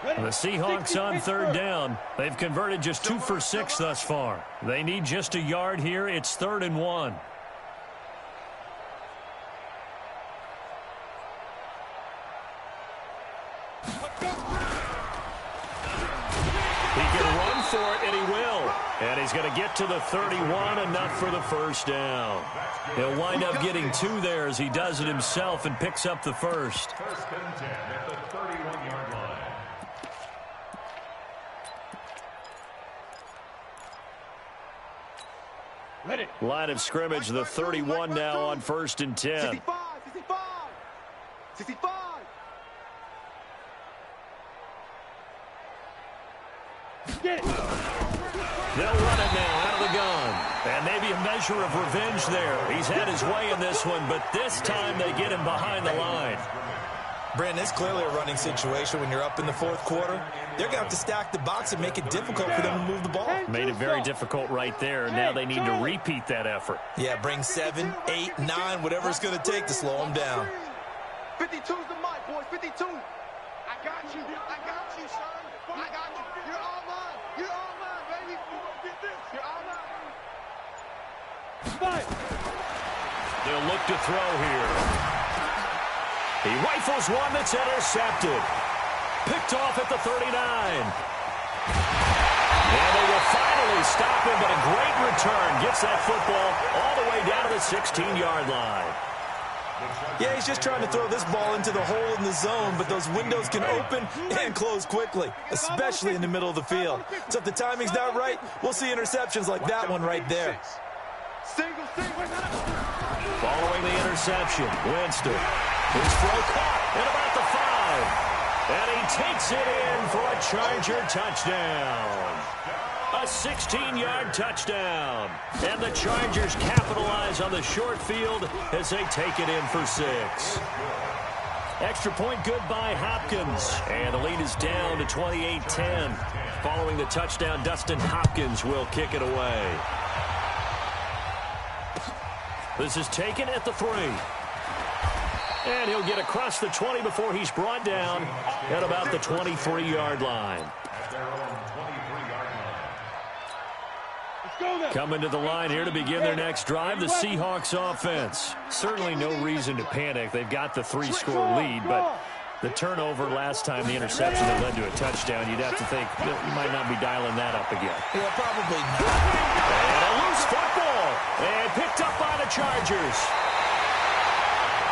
The Seahawks on third down. They've converted just 2 for 6 thus far. They need just a yard here. It's 3rd and 1. He can run for it, and he will. And he's going to get to the 31, enough for the first down. He'll wind up getting 2 there as he does it himself and picks up the first. First and 10 at the 31-yard line. Line of scrimmage, the 31 now on 1st and 10. 65. 65. Get it. They'll run it now out of the gun. And maybe a measure of revenge there. He's had his way in this one, but this time they get him behind the line. Brandon, it's clearly a running situation when you're up in the fourth quarter. They're going to have to stack the box and make it difficult for them to move the ball. Made it very difficult right there. Now they need to repeat that effort. Yeah, bring 7, 8, 9, whatever it's going to take to slow them down. 52's the mic, boys. 52. I got you. I got you, son. I got you. You're all mine. You're all mine, baby. You gonna get this. You're all mine. They'll look to throw here. He rifles one that's intercepted. Picked off at the 39. And they will finally stop him, but a great return. Gets that football all the way down to the 16-yard line. Yeah, he's just trying to throw this ball into the hole in the zone, but those windows can open and close quickly, especially in the middle of the field. So if the timing's not right, we'll see interceptions like that one right there. Following the interception, Winston. His throw caught at about the 5. And he takes it in for a Charger touchdown. A 16-yard touchdown. And the Chargers capitalize on the short field as they take it in for 6. Extra point good by Hopkins. And the lead is down to 28-10. Following the touchdown, Dustin Hopkins will kick it away. This is taken at the 3. And he'll get across the 20 before he's brought down at about the 23-yard line. At their own 23-yard line. Coming to the line here to begin their next drive, the Seahawks offense. Certainly no reason to panic. They've got the 3-score lead, but the turnover last time, the interception that led to a touchdown, you'd have to think that you might not be dialing that up again. Yeah, probably not. And a loose football. And picked up by the Chargers.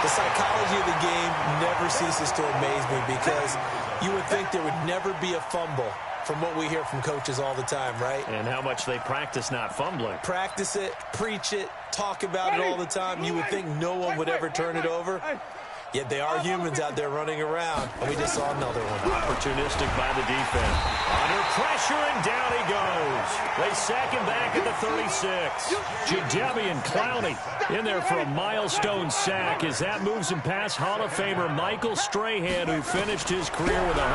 The psychology of the game never ceases to amaze me because you would think there would never be a fumble from what we hear from coaches all the time, right? And how much they practice not fumbling. Practice it, preach it, talk about it all the time. You would think no one would ever turn it over. Yet they are humans out there running around, and we just saw another one. Opportunistic by the defense. Under pressure, and down he goes. They sack him back at the 36. Jadeveon Clowney in there for a milestone sack as that moves him past Hall of Famer Michael Strahan, who finished his career with 141.5.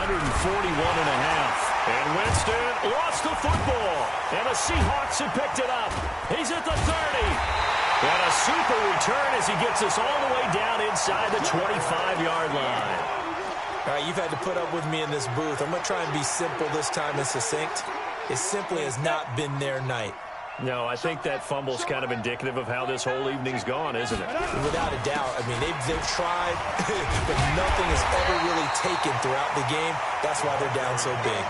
And Winston lost the football, and the Seahawks have picked it up. He's at the 30. And a super return as he gets us all the way down inside the 25-yard line. All right, you've had to put up with me in this booth. I'm going to try and be simple this time and succinct. It simply has not been their night. No, I think that fumble's kind of indicative of how this whole evening's gone, isn't it? Without a doubt. I mean, they've tried, but nothing is ever really taken throughout the game. That's why they're down so big.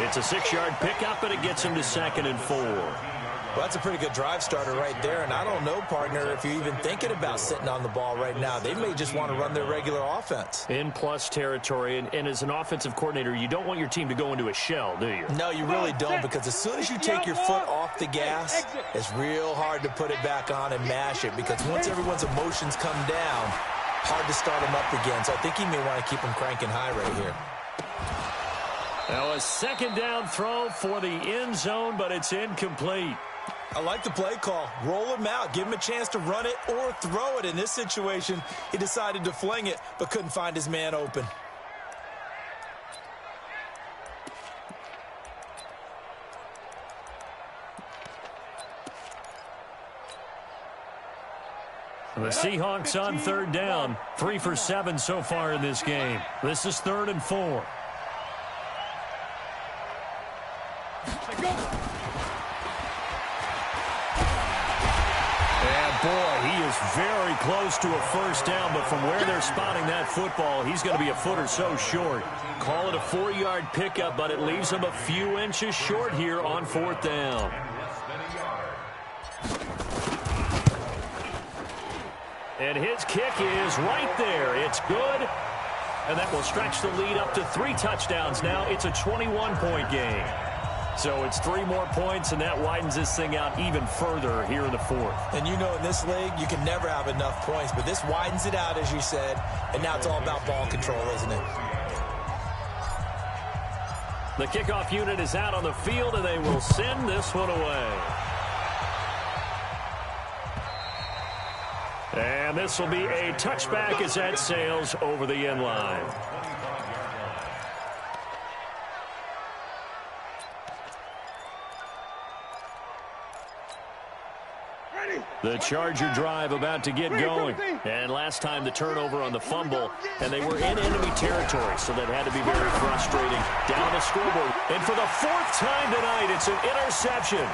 It's a 6-yard pickup, and it gets them to 2nd and 4. Well, that's a pretty good drive starter right there, and I don't know, partner, if you're even thinking about sitting on the ball right now. They may just want to run their regular offense. In plus territory, and as an offensive coordinator, you don't want your team to go into a shell, do you? No, you really don't, because as soon as you take your foot off the gas, it's real hard to put it back on and mash it, because once everyone's emotions come down, hard to start them up again. So I think he may want to keep them cranking high right here. Now a 2nd down throw for the end zone, but it's incomplete. I like the play call. Roll him out. Give him a chance to run it or throw it. In this situation, he decided to fling it, but couldn't find his man open. The Seahawks on 3rd down. 3 for 7 so far in this game. This is 3rd and 4. Boy, he is very close to a first down, but from where they're spotting that football, he's going to be a foot or so short. Call it a 4-yard pickup, but it leaves him a few inches short here on 4th down. And his kick is right there. It's good, and that will stretch the lead up to 3 touchdowns now. It's a 21-point game. So it's 3 more points, and that widens this thing out even further here in the 4th. And you know in this league, you can never have enough points, but this widens it out, as you said, and now it's all about ball control, isn't it? The kickoff unit is out on the field, and they will send this one away. And this will be a touchback as that sails over the end line. The Charger drive about to get going. And last time the turnover on the fumble, and they were in enemy territory, so that had to be very frustrating. Down the scoreboard. And for the 4th time tonight, it's an interception.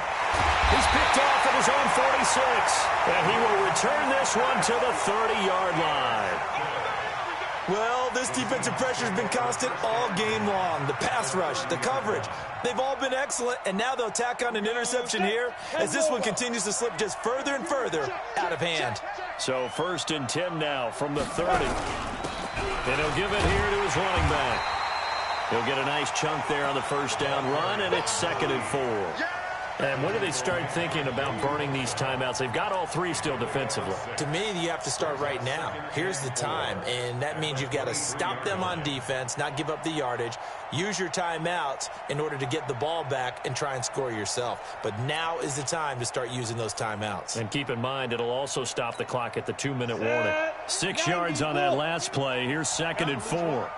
He's picked off at his own 46. And he will return this one to the 30-yard line. Well, this defensive pressure has been constant all game long. The pass rush, the coverage, they've all been excellent, and now they'll tack on an interception here as this one continues to slip just further and further out of hand. So 1st and 10 now from the 30. And he'll give it here to his running back. He'll get a nice chunk there on the first down run, and it's 2nd and 4. And when do they start thinking about burning these timeouts? They've got all 3 still defensively. To me, you have to start right now. Here's the time, and that means you've got to stop them on defense, not give up the yardage, use your timeouts in order to get the ball back and try and score yourself. But now is the time to start using those timeouts. And keep in mind, it'll also stop the clock at the 2-minute warning. 6 yards on that last play. Here's 2nd and 4.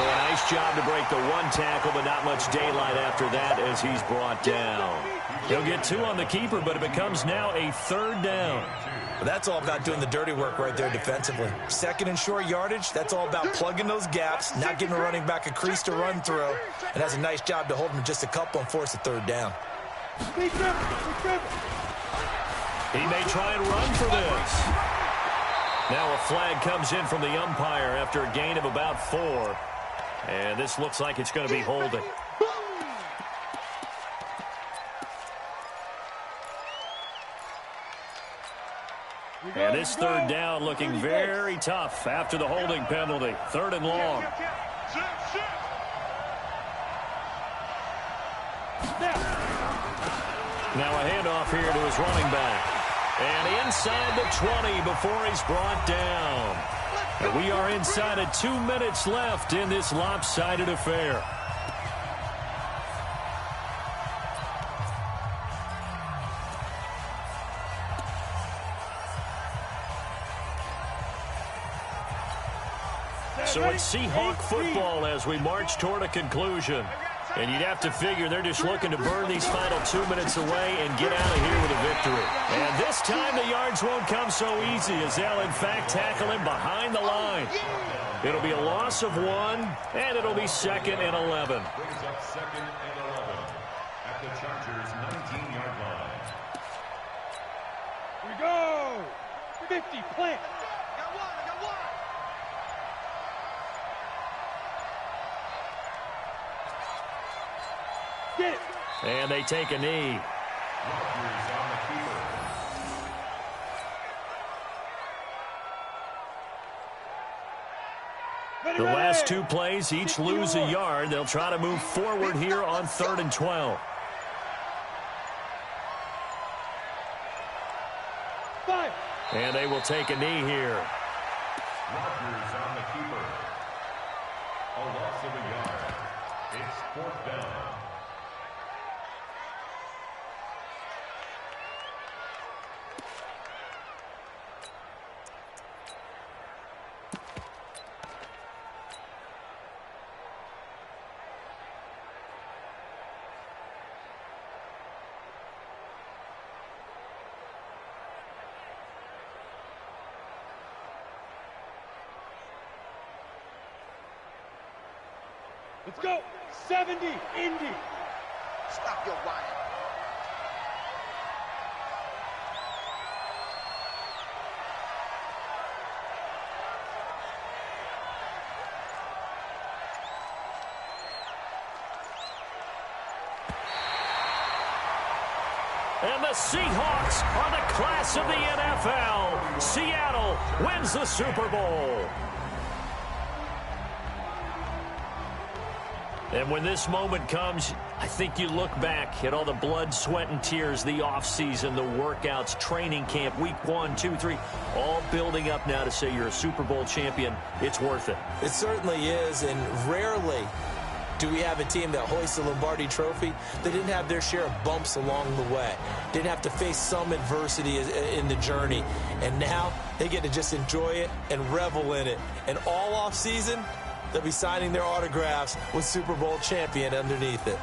So a nice job to break the one tackle, but not much daylight after that as he's brought down. He'll get 2 on the keeper, but it becomes now a 3rd down. Well, that's all about doing the dirty work right there defensively. 2nd and short yardage, that's all about plugging those gaps, not giving a running back a crease to run through, and has a nice job to hold him just a couple and force a 3rd down. He may try and run for this. Now a flag comes in from the umpire after a gain of about 4. And this looks like it's going to be holding. And this 3rd down looking very tough after the holding penalty. 3rd and long. Now a handoff here to his running back. And inside the 20 before he's brought down. And we are inside of 2 minutes left in this lopsided affair. So it's Seahawk football as we march toward a conclusion. And you'd have to figure they're just looking to burn these final 2 minutes away and get out of here with a victory. And this time the yards won't come so easy as they'll in fact tackle him behind the line. It'll be a loss of 1, and it'll be 2nd and 11. Brings up 2nd and 11 at the Chargers' 19-yard line. Here we go. 50, plant. Get it. And they take a knee. Rodgers on the keeper. The last 2 plays each lose a yard. They'll try to move forward here on 3rd and 12. 5. And they will take a knee here. Rodgers on the keeper. A loss of a yard. It's 4th down. Let's go. 70, Indy. Stop your whining. And the Seahawks are the class of the NFL. Seattle wins the Super Bowl. And when this moment comes, I think you look back at all the blood, sweat, and tears, the offseason, the workouts, training camp, week 1, 2, 3, all building up now to say you're a Super Bowl champion. It's worth it. It certainly is, and rarely do we have a team that hoists the Lombardi Trophy that didn't have their share of bumps along the way, didn't have to face some adversity in the journey, and now they get to just enjoy it and revel in it. And all offseason, they'll be signing their autographs with Super Bowl champion underneath it.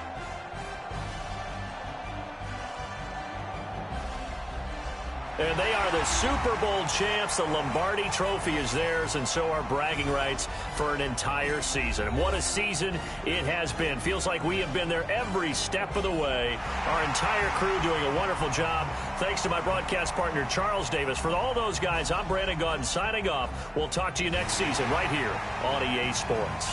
And they are the Super Bowl champs. The Lombardi Trophy is theirs, and so are bragging rights for an entire season. And what a season it has been. Feels like we have been there every step of the way. Our entire crew doing a wonderful job. Thanks to my broadcast partner, Charles Davis. For all those guys, I'm Brandon Gaudin signing off. We'll talk to you next season right here on EA Sports.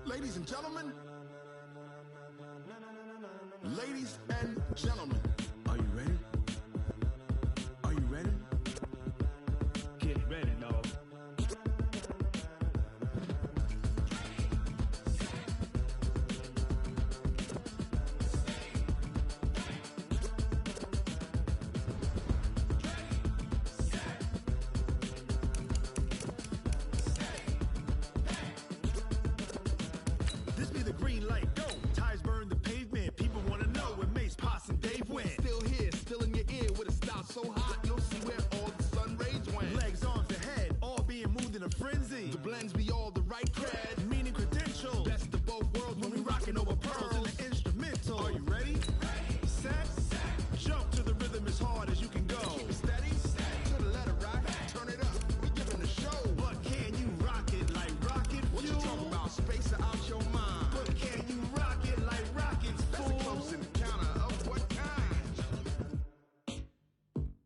Ladies and gentlemen. Ladies and gentlemen. Are you ready? Are you ready? Get ready, dog. This be the green light, go. Tires burn the pavement. People want to know where Mace, Potts, and Dave went. Still here, still in your ear with a style so hot, you'll see where all the sun rays went. Legs, arms, and head, all being moved in a frenzy. The blends be all the right cred, meaning credentials. Best of both worlds when we rocking over pearls in the instrumental. Are you ready? Set, jump to the rhythm as hard as you can go. Keep it steady, to the letter right. Turn it up, we giving the show. But can you rock it like rocket fuel? What you talking about? Space or out your mind? But can you rock it like rockets, fool? That's a close encounter of what kind?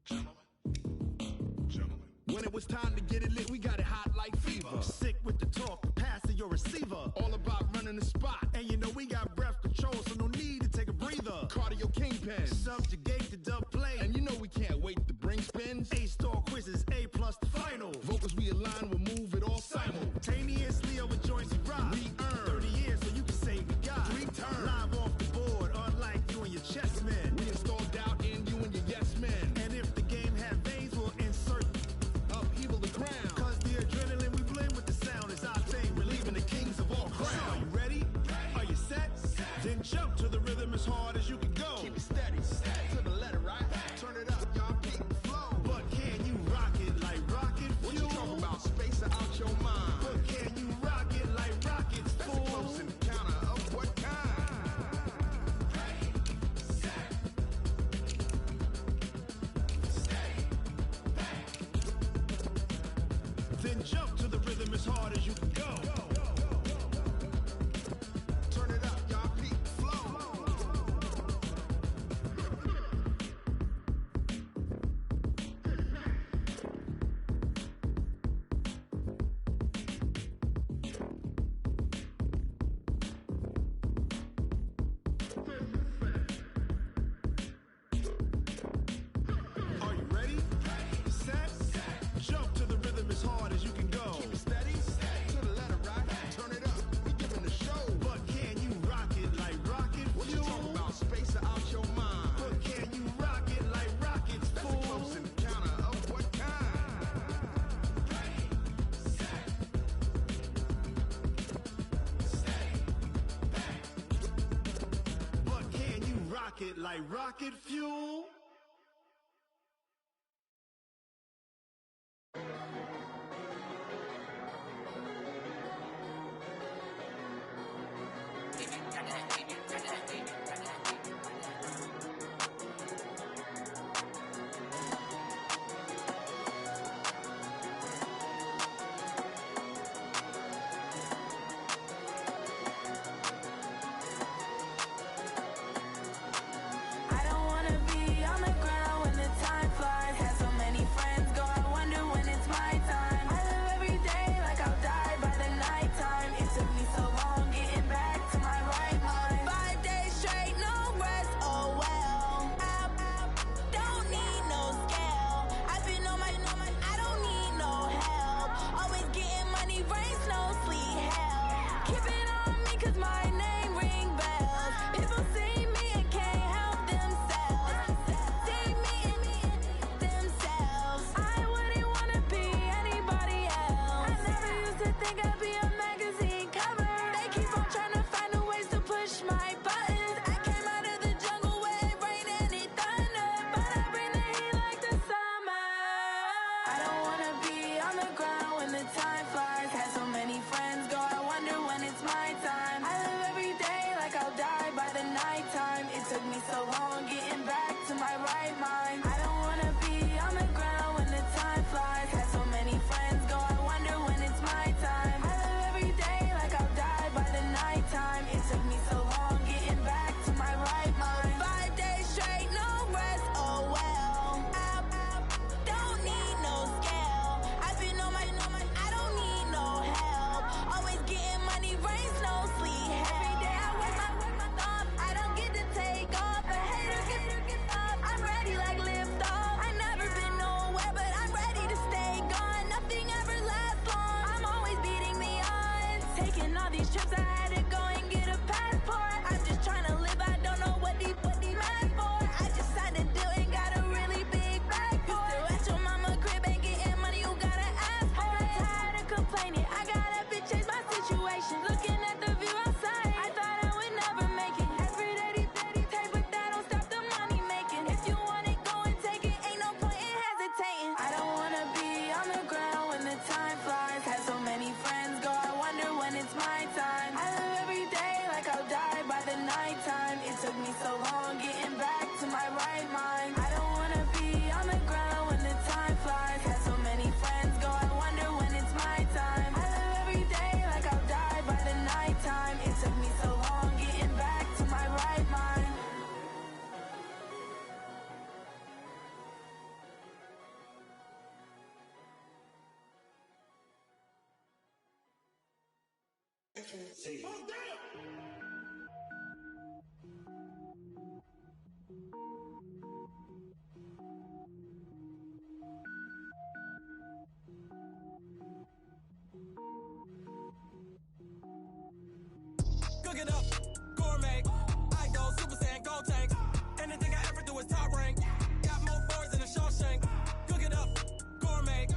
Gentlemen. When it was time to get it lit, we got it hot like fever. Sick with the talk, pass to your receiver. All about running the spot. And you know we got breath control, so no need to take a breather. Cardio kingpin, subjugate the dub play. And you know we can't wait to bring spins. A-star quizzes, A+ the final. Vocals we align, we'll move it all simultaneously over joints and rock. We earn 30 years, so you can say we got 3 turns. Live off the board, unlike you and your chess men. We install doubt in you and your yes men. And if the game had veins, we'll insert upheaval the ground. Cause the adrenaline we blend with the sound is our thing, relieving the kings of all crowns. So are you ready? Are you set? Then jump to the rhythm as hard as you can go. Keep it steady, to the letter right. Turn it up, y'all keep the flow. But can you rock it like rocket fuel? What you talking about? Space or out your mind? But can you rock it like rockets, fool? That's a close encounter of what kind? Then jump to the rhythm as hard as you can go. Turn it up, y'all peak flow. Are you ready? Set, jump to the rhythm as hard as you can go. Keep it steady, to the letter right. Turn it up, we giving the show. But can you rock it like rocket fuel? What you talking about? Space or out your mind? But can you rock it like rockets, fool? That's a close encounter of what kind? But can you rock it like rocket fuel? I don't wanna be And all these trips I had to go and get a passport. I'm just trying to live, I don't know what these mad for. I just signed a deal and got a really big bag for it. Still at your mama crib ain't getting money, you gotta ask for it. I got tired of complaining, I got up and changed my situation. Looking at the view outside, I thought I would never make it. Every day these take, but that don't stop the money making. If you want it, go and take it, ain't no point in hesitating. I don't wanna be on the ground when the time flies. Had so many friends go, I wonder when it's my time. I live every day like I'll die by the nighttime. It took me so long getting back to my right mind. I don't wanna be on the ground when the time flies. Had so many friends go, I wonder when it's my time. I live every day like I'll die by the nighttime. It took me so long getting back to my right mind. Cook it up, gourmet. I go Super Saiyan, gold tank. Anything I ever do is top rank. Got more boys than a Shawshank. Cook it up, gourmet.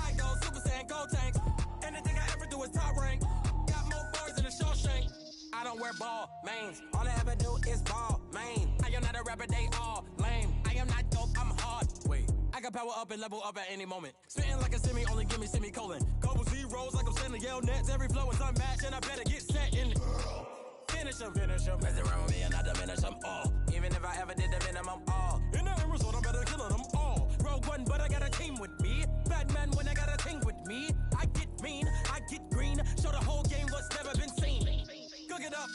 I go Super Saiyan, gold tank. Anything I ever do is top rank. Got more boys than a Shawshank. I don't wear ball mains. All I ever do is ball main. I am not a rapper, they all lame. I am not dope, I'm hard. Wait, I can power up and level up at any moment. Spitting like a semi, only give me semicolon. Couple zeros like I'm sending yell nets. Every flow is unmatched, and I better get set in. Finish 'em. Mess around with me and I diminish them all. Even if I ever did the minimum, all. In the end result, I'm better killing them all. Rogue One, but I got a team with me. Batman when I got a team with me. I get mean, I get green. Show the whole game what's never been seen. Cook it up,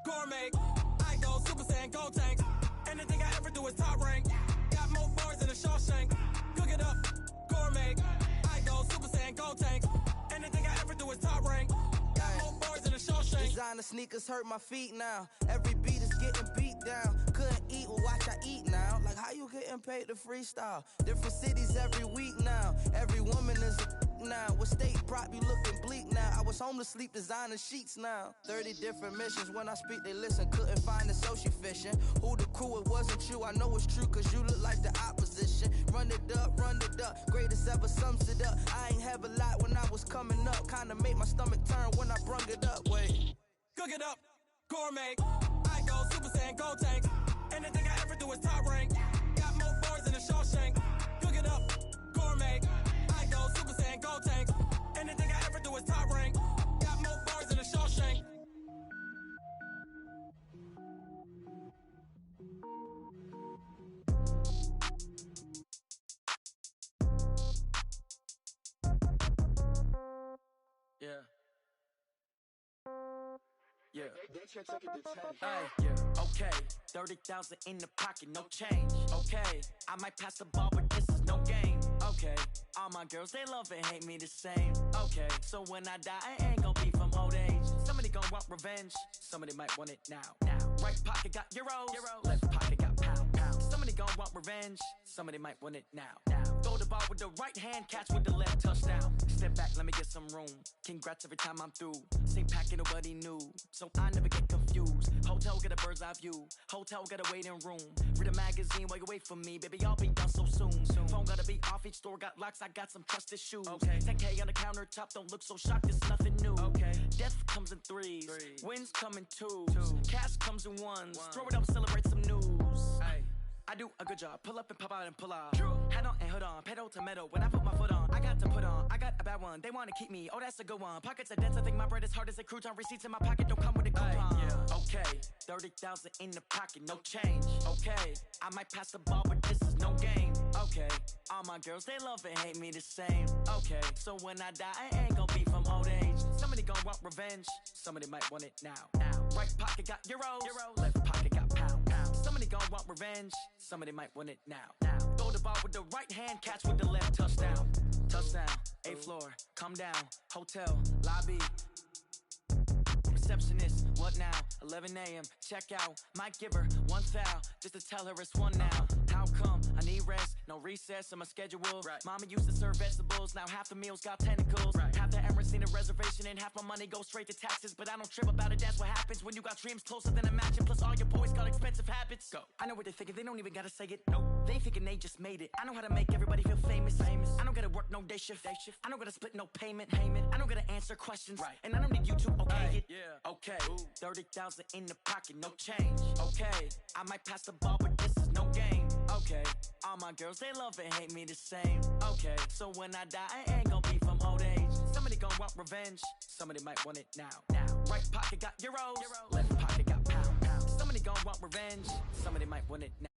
gourmet. I go Super Saiyan, gold tank. Anything I ever do is top rank. Got more bars than a Shawshank. Cook it up, gourmet. I go Super Saiyan, gold tank. Anything I ever do is top rank. Got more bars than a Shawshank. Designer sneakers hurt my feet now. Every beat is getting beat down. Couldn't eat, well watch I eat now. Like how you getting paid to freestyle? Different cities every week now. Every woman is a now. With state prop, you looking bleak now. I was home to sleep, designer sheets now. 30 different missions. When I speak, they listen. Couldn't find it, so she fishing. Who the crew? It wasn't you. I know it's true, cause you look like the opposition. Run it up, greatest ever sums it up. I ain't have a lot when I was coming up. Kinda made my stomach turn when I brung it up. Wait. Cook it up, gourmet. I go Super Saiyan, gold tank. Anything I ever do is top rank. Got more bars than a Shawshank. Cook it up, gourmet. I go Super Saiyan, gold tank. Anything I ever do is top rank. Got more bars than a Shawshank. Yeah. Yeah. Hey, yeah. Okay. 30,000 in the pocket, no change. Okay. I might pass the ball, but this is no game. Okay. All my girls, they love and hate me the same. Okay. So when I die, I ain't gon' be from old age. Somebody gon' want revenge. Somebody might want it now. Right pocket got euros. Left pocket got pound. Somebody gon' want revenge. Somebody might want it now. Throw the ball with the right hand, catch with the left, touchdown. Step back, let me get some room. Congrats every time I'm through. Same packet, nobody knew. So I never get confused. Hotel get a bird's eye view. Hotel get a waiting room. Read a magazine while you wait for me. Baby, I'll be done so soon. Phone gotta be off, each store got locks. I got some trusted shoes. 10K on the countertop, don't look so shocked, it's nothing new. Death comes in threes. Wins come in twos. Cash comes in ones. Throw it up, celebrate some news. I do a good job. Pull up and pop out and pull out. Head on and hood on. Pedal to metal. When I put my foot on, I got to put on. I got a bad one. They want to keep me. Oh, that's a good one. Pockets are dense. I think my bread is hard as a crouton. Receipts in my pocket don't come with a coupon. Okay. 30,000 in the pocket. No change. Okay. I might pass the ball, but this is no game. Okay. All my girls, they love and hate me the same. Okay. So when I die, I ain't gon' be from old age. Somebody gon' want revenge. Somebody might want it now. Right pocket got euros. Left pocket got pound. Somebody gon' want revenge. Somebody might want it now. Throw the ball with the right hand, catch with the left, touchdown. Touchdown, 8th floor, come down, hotel, lobby. Receptionist, what now? 11 a.m., check out. Might give her one foul, just to tell her it's one now. How come? I need rest, no recess in my schedule. Mama used to serve vegetables, now half the meals got tentacles. Half the Emirates seen a reservation and half my money goes straight to taxes. But I don't trip about it, that's what happens when you got dreams closer than a match. And plus all your boys got expensive habits. Go. I know what they're thinking, they don't even gotta say it. No, they thinking they just made it. I know how to make everybody feel famous. I don't gotta work no day shift. I don't gotta split no payment. I don't gotta answer questions. Right. And I don't need you to okay it. Yeah. Okay. 30,000 in the pocket, no change. Okay. I might pass the ball, but this is no game. Okay. All my girls, they love and hate me the same. Okay. So when I die, I ain't gonna be from old age. Somebody gonna want revenge. Somebody might want it now. Right pocket got euros. Left pocket got pound. Somebody gonna want revenge. Somebody might want it now.